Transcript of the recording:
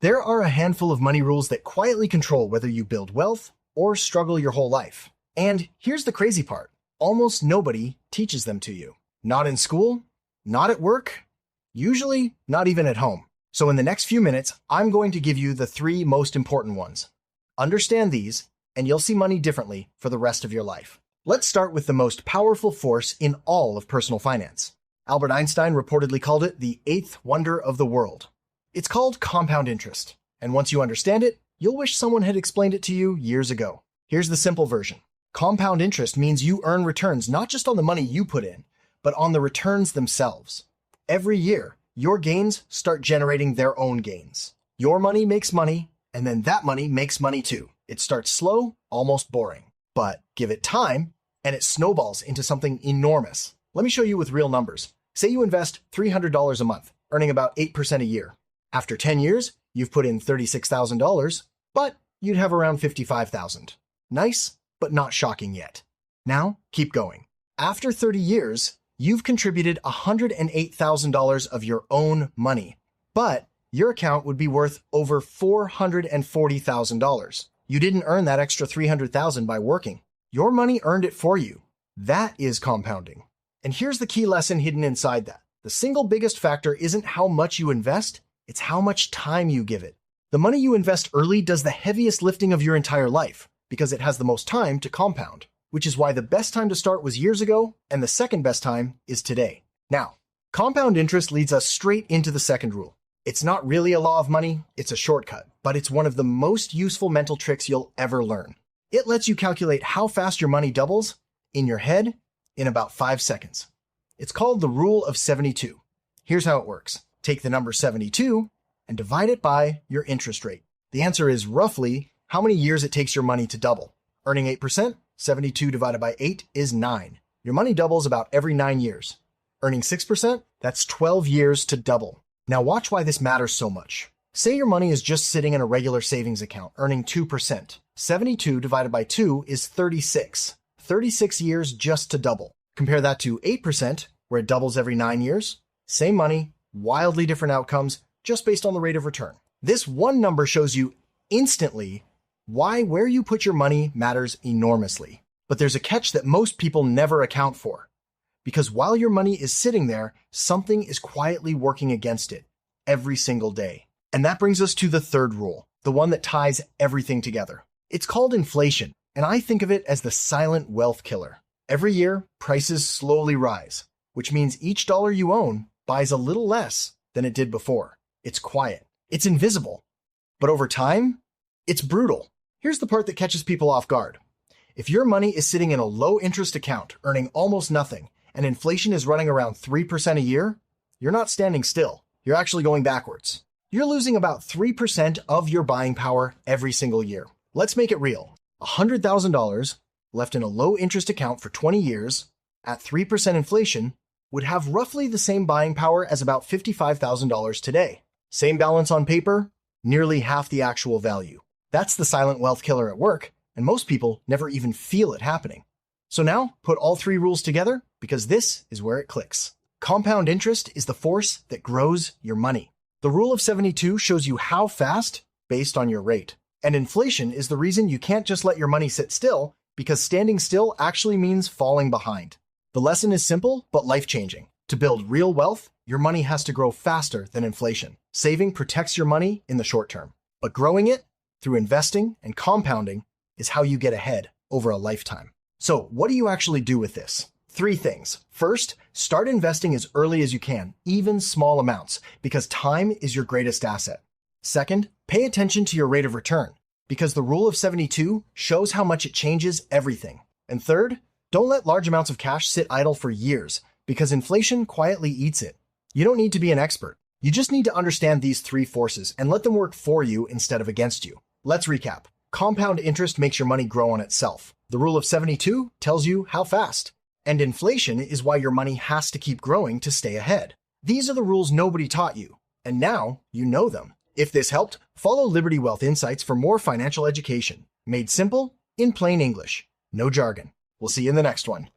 There are a handful of money rules that quietly control whether you build wealth or struggle your whole life. And here's the crazy part. Almost nobody teaches them to you. Not in school, not at work, usually not even at home. So in the next few minutes, I'm going to give you the 3 most important ones. Understand these, and you'll see money differently for the rest of your life. Let's start with the most powerful force in all of personal finance. Albert Einstein reportedly called it the 8th wonder of the world. It's called compound interest, and once you understand it, you'll wish someone had explained it to you years ago. Here's the simple version. Compound interest means you earn returns not just on the money you put in, but on the returns themselves. Every year, your gains start generating their own gains. Your money makes money, and then that money makes money too. It starts slow, almost boring. But give it time, and it snowballs into something enormous. Let me show you with real numbers. Say you invest $300 a month, earning about 8% a year. After 10 years, you've put in $36,000, but you'd have around $55,000. Nice, but not shocking yet. Now, keep going. After 30 years, you've contributed $108,000 of your own money, but your account would be worth over $440,000. You didn't earn that extra $300,000 by working. Your money earned it for you. That is compounding. And here's the key lesson hidden inside that. The single biggest factor isn't how much you invest, it's how much time you give it. The money you invest early does the heaviest lifting of your entire life because it has the most time to compound, which is why the best time to start was years ago and the second best time is today. Now, compound interest leads us straight into the second rule. It's not really a law of money, it's a shortcut, but it's one of the most useful mental tricks you'll ever learn. It lets you calculate how fast your money doubles in your head in about 5 seconds. It's called the rule of 72. Here's how it works. Take the number 72 and divide it by your interest rate. The answer is roughly how many years it takes your money to double. Earning 8%, 72 divided by 8 is 9. Your money doubles about every 9 years. Earning 6%, that's 12 years to double. Now watch why this matters so much. Say your money is just sitting in a regular savings account, earning 2%. 72 divided by 2 is 36. 36 years just to double. Compare that to 8%, where it doubles every 9 years. Same money, wildly different outcomes, just based on the rate of return. This one number shows you instantly why where you put your money matters enormously. But there's a catch that most people never account for. Because while your money is sitting there, something is quietly working against it every single day. And that brings us to the third rule, the one that ties everything together. It's called inflation, and I think of it as the silent wealth killer. Every year, prices slowly rise, which means each dollar you own buys a little less than it did before. It's quiet. It's invisible. But over time, it's brutal. Here's the part that catches people off guard. If your money is sitting in a low-interest account, earning almost nothing, and inflation is running around 3% a year, you're not standing still. You're actually going backwards. You're losing about 3% of your buying power every single year. Let's make it real. $100,000 left in a low-interest account for 20 years at 3% inflation would have roughly the same buying power as about $55,000 today. Same balance on paper, nearly half the actual value. That's the silent wealth killer at work, and most people never even feel it happening. So now, put all 3 rules together, because this is where it clicks. Compound interest is the force that grows your money. The rule of 72 shows you how fast based on your rate. And inflation is the reason you can't just let your money sit still, because standing still actually means falling behind. The lesson is simple, but life-changing. To build real wealth, your money has to grow faster than inflation. Saving protects your money in the short term, but growing it through investing and compounding is how you get ahead over a lifetime. So what do you actually do with this? 3 things. First, start investing as early as you can, even small amounts, because time is your greatest asset. Second, pay attention to your rate of return, because the rule of 72 shows how much it changes everything. And third, don't let large amounts of cash sit idle for years, because inflation quietly eats it. You don't need to be an expert. You just need to understand these 3 forces and let them work for you instead of against you. Let's recap. Compound interest makes your money grow on itself. The rule of 72 tells you how fast. And inflation is why your money has to keep growing to stay ahead. These are the rules nobody taught you, and now you know them. If this helped, follow Liberty Wealth Insights for more financial education. Made simple, in plain English. No jargon. We'll see you in the next one.